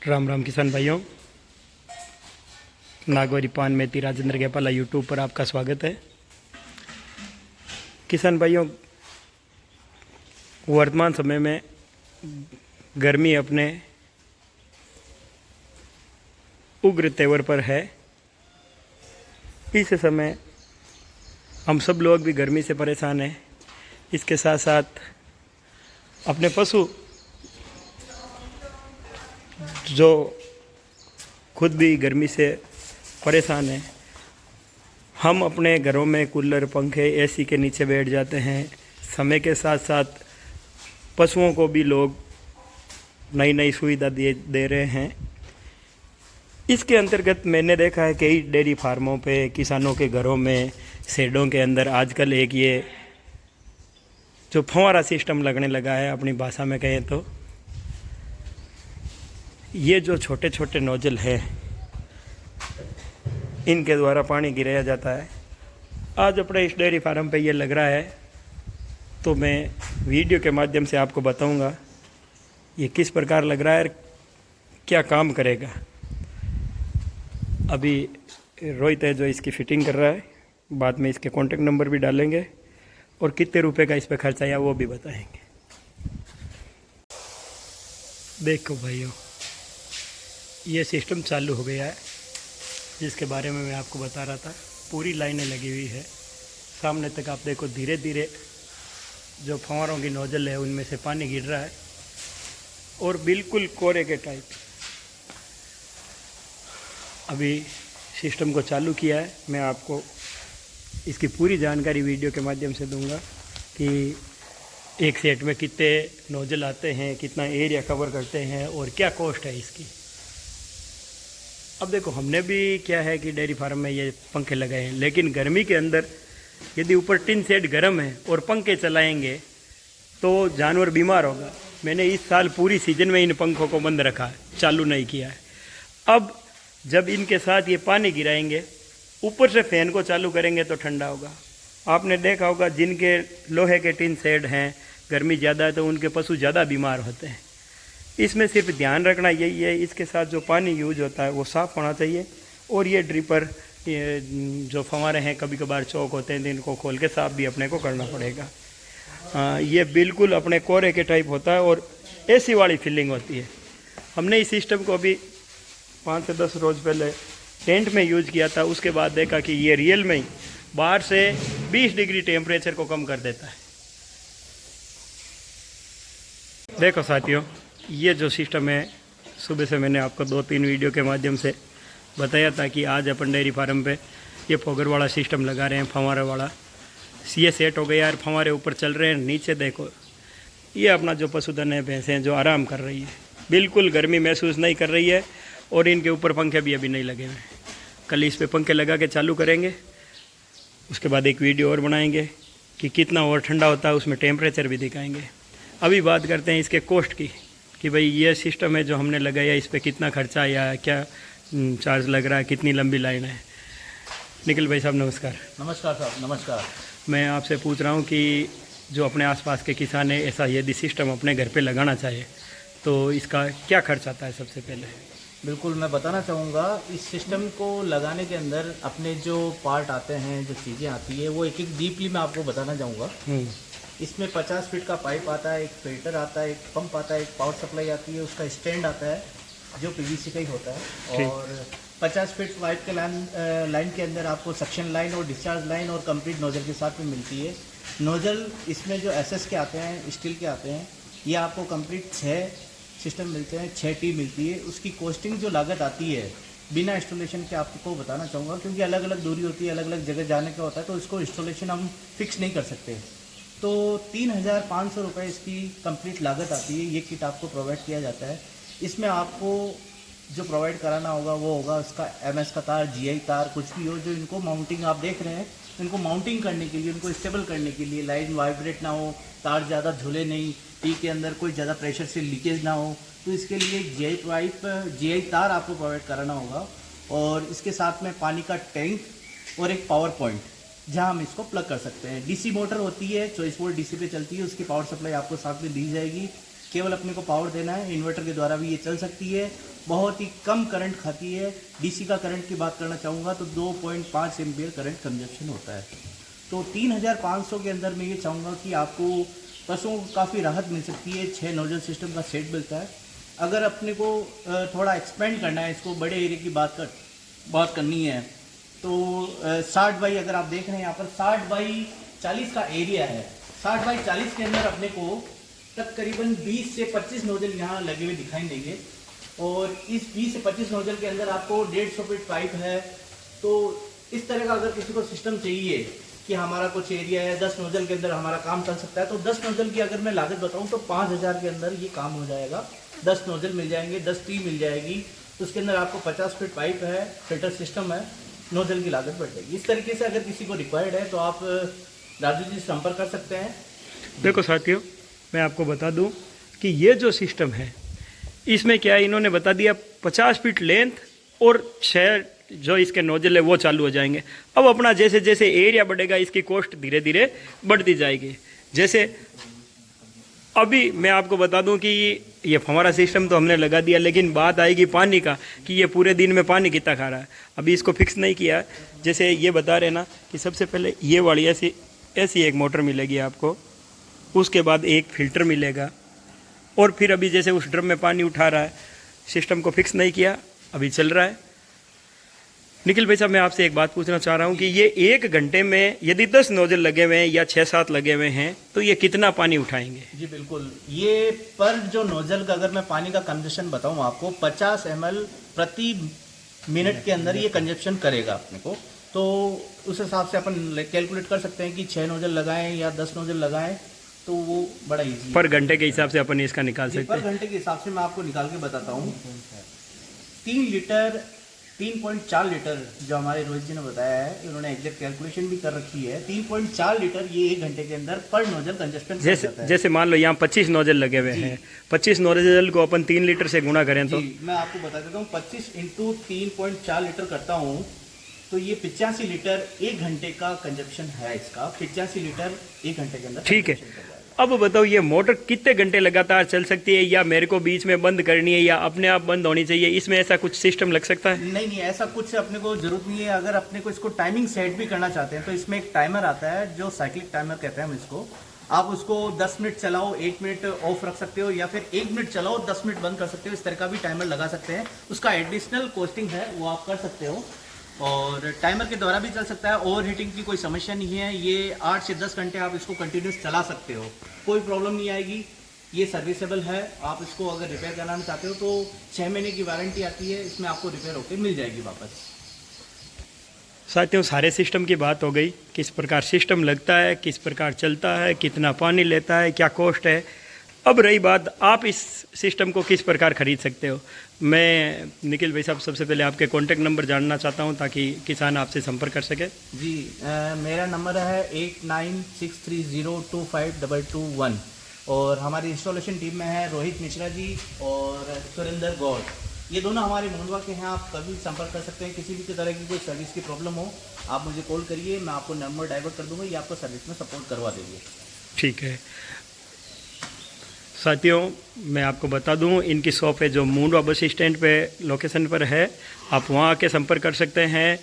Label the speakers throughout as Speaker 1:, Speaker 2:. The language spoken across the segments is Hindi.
Speaker 1: राम राम किसान भाइयों, नागौरी पान मेथी राजेंद्र गेपाला यूट्यूब पर आपका स्वागत है। किसान भाइयों, वर्तमान समय में गर्मी अपने उग्र तेवर पर है। इस समय हम सब लोग भी गर्मी से परेशान हैं। इसके साथ साथ अपने पशु जो खुद भी गर्मी से परेशान हैं, हम अपने घरों में कूलर, पंखे, एसी के नीचे बैठ जाते हैं। समय के साथ साथ पशुओं को भी लोग नई नई सुविधा दे रहे हैं। इसके अंतर्गत मैंने देखा है कई डेयरी फार्मों पे, किसानों के घरों में, शेडों के अंदर आजकल एक ये जो फंवारा सिस्टम लगने लगा है, अपनी भाषा में कहें तो ये जो छोटे छोटे नोजल है, इनके द्वारा पानी गिराया जाता है। आज अपने इस डेयरी फार्म पे ये लग रहा है, तो मैं वीडियो के माध्यम से आपको बताऊंगा ये किस प्रकार लग रहा है, क्या काम करेगा। अभी रोहित है जो इसकी फ़िटिंग कर रहा है, बाद में इसके कॉन्टेक्ट नंबर भी डालेंगे और कितने रुपए का इस पर खर्चा आया वो भी बताएंगे। देखो भाइयों, ये सिस्टम चालू हो गया है जिसके बारे में मैं आपको बता रहा था। पूरी लाइनें लगी हुई है सामने तक। आप देखो, धीरे धीरे जो फंवारों की नोजल है उनमें से पानी गिर रहा है और बिल्कुल कोरे के टाइप। अभी सिस्टम को चालू किया है। मैं आपको इसकी पूरी जानकारी वीडियो के माध्यम से दूंगा कि एक सेट में कितने नोजल आते हैं, कितना एरिया कवर करते हैं और क्या कॉस्ट है इसकी। अब देखो, हमने भी क्या है कि डेयरी फार्म में ये पंखे लगाए हैं, लेकिन गर्मी के अंदर यदि ऊपर टिन सेट गर्म है और पंखे चलाएंगे तो जानवर बीमार होगा। मैंने इस साल पूरी सीजन में इन पंखों को बंद रखा है, चालू नहीं किया है। अब जब इनके साथ ये पानी गिराएंगे, ऊपर से फैन को चालू करेंगे तो ठंडा होगा। आपने देखा होगा जिनके लोहे के टिन सेट हैं, गर्मी ज़्यादा है तो उनके पशु ज़्यादा बीमार होते हैं। इसमें सिर्फ ध्यान रखना यही है, इसके साथ जो पानी यूज होता है वो साफ़ होना चाहिए। और ये ड्रिपर, ये जो फंवारे हैं, कभी कभार चौक होते हैं तो इनको खोल के साफ़ भी अपने को करना पड़ेगा। ये बिल्कुल अपने कोरे के टाइप होता है और एसी वाली फीलिंग होती है। हमने इस सिस्टम को अभी 5 से 10 रोज़ पहले टेंट में यूज़ किया था। उसके बाद देखा कि ये रियल में ही बाहर से 20 डिग्री टेम्परेचर को कम कर देता है। देखो साथियों, ये जो सिस्टम है, सुबह से मैंने आपको 2-3 वीडियो के माध्यम से बताया था कि आज अपन डेयरी फार्म पे ये फोगर वाला सिस्टम लगा रहे हैं, फंवारे वाला। ये सेट हो गया यार, फंवारे ऊपर चल रहे हैं। नीचे देखो, ये अपना जो पशुधन है, भैंसें जो आराम कर रही है, बिल्कुल गर्मी महसूस नहीं कर रही है। और इनके ऊपर पंखे भी अभी नहीं लगे हुए हैं। कल इस पे पंखे लगा के चालू करेंगे, उसके बाद एक वीडियो और बनाएंगे कि कितना और ठंडा होता है, उसमें टेम्परेचर भी दिखाएंगे। अभी बात करते हैं इसके कॉस्ट की कि भाई ये सिस्टम है जो हमने लगाया, इस पर कितना खर्चा आया, क्या चार्ज लग रहा है, कितनी लंबी लाइन है। निखिल भाई साहब नमस्कार।
Speaker 2: नमस्कार साहब, नमस्कार।
Speaker 1: मैं आपसे पूछ रहा हूँ कि जो अपने आसपास के किसान हैं, ऐसा यदि सिस्टम अपने घर पे लगाना चाहे तो इसका क्या खर्च आता है सबसे पहले?
Speaker 2: बिल्कुल, मैं बताना चाहूँगा, इस सिस्टम को लगाने के अंदर अपने जो पार्ट आते हैं, जो चीज़ें आती है, वो एक एक डीपली मैं आपको बताना चाहूँगा। इसमें 50 फीट का पाइप आता है, एक फिल्टर आता है, एक पंप आता है, एक पावर सप्लाई आती है, उसका स्टैंड आता है जो पीवीसी का ही होता है। और 50 फीट पाइप के लाइन के अंदर आपको सक्शन लाइन और डिस्चार्ज लाइन और कंप्लीट नोजल के साथ में मिलती है। नोजल इसमें जो एसएस के आते हैं, स्टील के आते हैं, ये आपको कंप्लीट 6 सिस्टम मिलते हैं, 6 टी मिलती है। उसकी कॉस्टिंग जो लागत आती है बिना इंस्टॉलेशन के आपको बताना चाहूँगा, क्योंकि अलग अलग दूरी होती है, अलग अलग जगह जाने का होता है, तो इसको इंस्टॉलेशन हम फिक्स नहीं कर सकते। तो 3,500 रुपये इसकी कंप्लीट लागत आती है। ये किट आपको प्रोवाइड किया जाता है। इसमें आपको जो प्रोवाइड कराना होगा वो होगा उसका एमएस का तार, जीआई तार, कुछ भी हो जो इनको माउंटिंग आप देख रहे हैं, इनको माउंटिंग करने के लिए, उनको स्टेबल करने के लिए, लाइन वाइब्रेट ना हो, तार ज़्यादा झूले नहीं, टी के अंदर कोई ज़्यादा प्रेशर से लीकेज ना हो, तो इसके लिए जीआई तार आपको प्रोवाइड कराना होगा। और इसके साथ में पानी का टैंक और एक पावर पॉइंट जहां हम इसको प्लग कर सकते हैं। डीसी मोटर होती है, 24 वोल्ट डीसी पे चलती है, उसकी पावर सप्लाई आपको साथ में दी जाएगी। केवल अपने को पावर देना है, इन्वर्टर के द्वारा भी ये चल सकती है। बहुत ही कम करंट खाती है। डीसी का करंट की बात करना चाहूँगा तो 2.5 एम्पियर करंट कंजप्शन होता है। तो 3500 के अंदर मैं ये चाहूँगा कि आपको पशुओं को काफ़ी राहत मिल सकती है। 6 नोजल सिस्टम का सेट मिलता है। अगर अपने को थोड़ा एक्सपेंड करना है, इसको बड़े एरिया की बात करनी है तो 60 बाई, अगर आप देख रहे हैं यहाँ पर 60 बाई 40 का एरिया है। 60 बाई 40 के अंदर अपने को तकरीबन 20 से 25 नोजल यहाँ लगे हुए दिखाई देंगे। और इस 20 से 25 नोजल के अंदर आपको 150 फीट पाइप है। तो इस तरह का अगर किसी को सिस्टम चाहिए कि हमारा कुछ एरिया है, 10 नोजल के अंदर हमारा काम चल सकता है, तो 10 नोजल की अगर मैं लागत बताऊं तो 5000 के अंदर ये काम हो जाएगा। 10 नोजल मिल जाएंगे, 10 टी मिल जाएगी। तो उसके अंदर आपको 50 फीट पाइप है, फिल्टर सिस्टम है, नोजल की लागत बढ़ जाएगी। इस तरीके से अगर किसी को रिक्वायर्ड है तो आप राजू जी से संपर्क कर सकते हैं।
Speaker 1: देखो साथियों, मैं आपको बता दूं कि ये जो सिस्टम है इसमें क्या है, इन्होंने बता दिया 50 फीट लेंथ और 6 जो इसके नोजल है वो चालू हो जाएंगे। अब अपना जैसे जैसे एरिया बढ़ेगा इसकी कॉस्ट धीरे धीरे बढ़ती जाएगी। जैसे अभी मैं आपको बता दूं कि ये फव्वारा सिस्टम तो हमने लगा दिया, लेकिन बात आएगी पानी का कि ये पूरे दिन में पानी कितना खा रहा है। अभी इसको फिक्स नहीं किया। जैसे ये बता रहे ना कि सबसे पहले ये वाली ऐसी एक मोटर मिलेगी आपको, उसके बाद एक फिल्टर मिलेगा, और फिर अभी जैसे उस ड्रम में पानी उठा रहा है, सिस्टम को फिक्स नहीं किया, अभी चल रहा है। निखिल भाई साहब, मैं आपसे एक बात पूछना चाह रहा हूँ कि ये 1 घंटे में यदि 10 नोजल लगे हुए हैं या 6-7 लगे हुए हैं तो ये कितना पानी उठाएंगे?
Speaker 2: जी बिल्कुल, ये पर जो नोजल का अगर मैं पानी का कंजप्शन बताऊँ आपको, 50 ml प्रति मिनट के अंदर ये कंजप्शन करेगा अपने को। तो उस हिसाब से अपन कैलकुलेट कर सकते हैं कि 6 नोजल लगाएं या 10 नोजल लगाएं, तो वो बड़ा ईजी
Speaker 1: पर घंटे के हिसाब से अपन इसका निकाल सकते हैं।
Speaker 2: पर घंटे के हिसाब से मैं आपको निकाल के बताता हूँ। 3.4 लीटर जो हमारे रोहित जी ने बताया है, इन्होंने एग्जैक्ट कैलकुलेशन भी कर रखी है। 3.4 लीटर ये 1 घंटे के अंदर पर नोजल कंजस्टेंस
Speaker 1: जैसे मान लो यहाँ 25 नोजल लगे हुए हैं, 25 नोजल को अपन 3 लीटर से गुणा करें तो
Speaker 2: मैं आपको बता देता हूँ, 25 इंटू 3.4 लीटर करता हूँ तो ये 85 लीटर 1 घंटे का कंजप्शन है इसका। 85 लीटर 1 घंटे के अंदर।
Speaker 1: ठीक है, अब बताओ ये मोटर कितने घंटे लगातार चल सकती है, या मेरे को बीच में बंद करनी है, या अपने आप बंद होनी चाहिए? इसमें ऐसा कुछ सिस्टम लग सकता है?
Speaker 2: नहीं, ऐसा कुछ अपने को जरूरत नहीं है। अगर अपने को इसको टाइमिंग सेट भी करना चाहते हैं तो इसमें एक टाइमर आता है जो साइक्लिक टाइमर कहते हैं हम इसको। आप उसको 10 मिनट चलाओ, 1 मिनट ऑफ रख सकते हो, या फिर 1 मिनट चलाओ 10 मिनट बंद कर सकते हो। इस तरह का भी टाइमर लगा सकते हैं। उसका एडिशनल कॉस्टिंग है, वो आप कर सकते हो। और टाइमर के द्वारा भी चल सकता है। ओवर हीटिंग की कोई समस्या नहीं है। ये 8 से 10 घंटे आप इसको कंटिन्यूस चला सकते हो, कोई प्रॉब्लम नहीं आएगी। ये सर्विसेबल है। आप इसको अगर रिपेयर कराना चाहते हो तो 6 महीने की वारंटी आती है, इसमें आपको रिपेयर होकर मिल जाएगी वापस।
Speaker 1: साथियों, सारे सिस्टम की बात हो गई, किस प्रकार सिस्टम लगता है, किस प्रकार चलता है, कितना पानी लेता है, क्या कॉस्ट है। अब रही बात आप इस सिस्टम को किस प्रकार खरीद सकते हो। मैं निखिल भाई साहब सबसे पहले आपके कॉन्टैक्ट नंबर जानना चाहता हूं ताकि किसान आपसे संपर्क कर सके।
Speaker 2: जी, मेरा नंबर है 8963025221 और हमारी इंस्टॉलेशन टीम में है रोहित मिश्रा जी और सुरेंद्र गौड़। ये दोनों हमारे मुंडवा के हैं। आप कभी संपर्क कर सकते हैं। किसी भी तरह की कोई सर्विस की प्रॉब्लम हो आप मुझे कॉल करिए, मैं आपको नंबर डाइवर्ट कर दूंगा, ये आपको सर्विस में सपोर्ट करवा देंगे।
Speaker 1: ठीक है साथियों, मैं आपको बता दूं, इनकी शॉप है जो मुंडवा बस स्टैंड पे लोकेशन पर है। आप वहां आके संपर्क कर सकते हैं,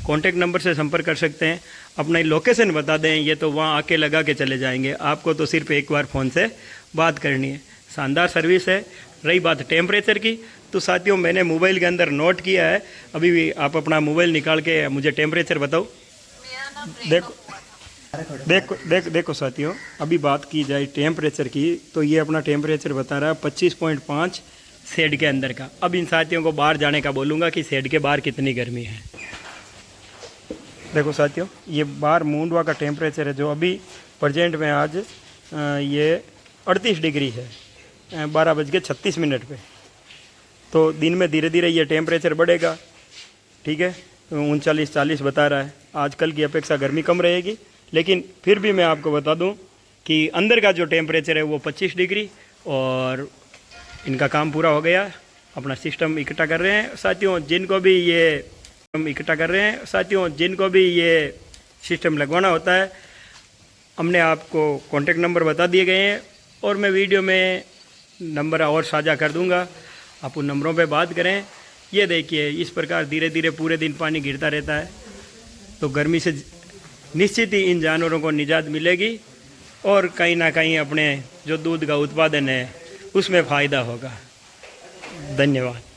Speaker 1: कॉन्टैक्ट नंबर से संपर्क कर सकते हैं। अपना लोकेशन बता दें, ये तो वहां आके लगा के चले जाएंगे। आपको तो सिर्फ एक बार फ़ोन से बात करनी है। शानदार सर्विस है। रही बात टेम्परेचर की, तो साथियों मैंने मोबाइल के अंदर नोट किया है। अभी भी आप अपना मोबाइल निकाल के मुझे टेम्परेचर बताओ। देखो साथियों, अभी बात की जाए टेम्परेचर की तो ये अपना टेम्परेचर बता रहा है 25.5 शेड के अंदर का। अब इन साथियों को बाहर जाने का बोलूँगा कि शेड के बाहर कितनी गर्मी है। देखो साथियों, ये बाहर मुंडवा का टेम्परेचर है जो अभी प्रेजेंट में आज ये 38 डिग्री है 12:36 पे। तो दिन में धीरे धीरे ये टेम्परेचर बढ़ेगा। ठीक है, 39-40 बता रहा है। आजकल की अपेक्षा गर्मी कम रहेगी, लेकिन फिर भी मैं आपको बता दूं कि अंदर का जो टेम्परेचर है वो 25 डिग्री। और इनका काम पूरा हो गया। अपना सिस्टम इकट्ठा कर रहे हैं साथियों। जिनको भी ये सिस्टम लगवाना होता है, हमने आपको कॉन्टैक्ट नंबर बता दिए गए हैं और मैं वीडियो में नंबर और साझा कर दूंगा। आप उन नंबरों पे बात करें। ये देखिए इस प्रकार धीरे धीरे पूरे दिन पानी गिरता रहता है, तो गर्मी से निश्चित ही इन जानवरों को निजात मिलेगी और कहीं ना कहीं अपने जो दूध का उत्पादन है उसमें फ़ायदा होगा। धन्यवाद।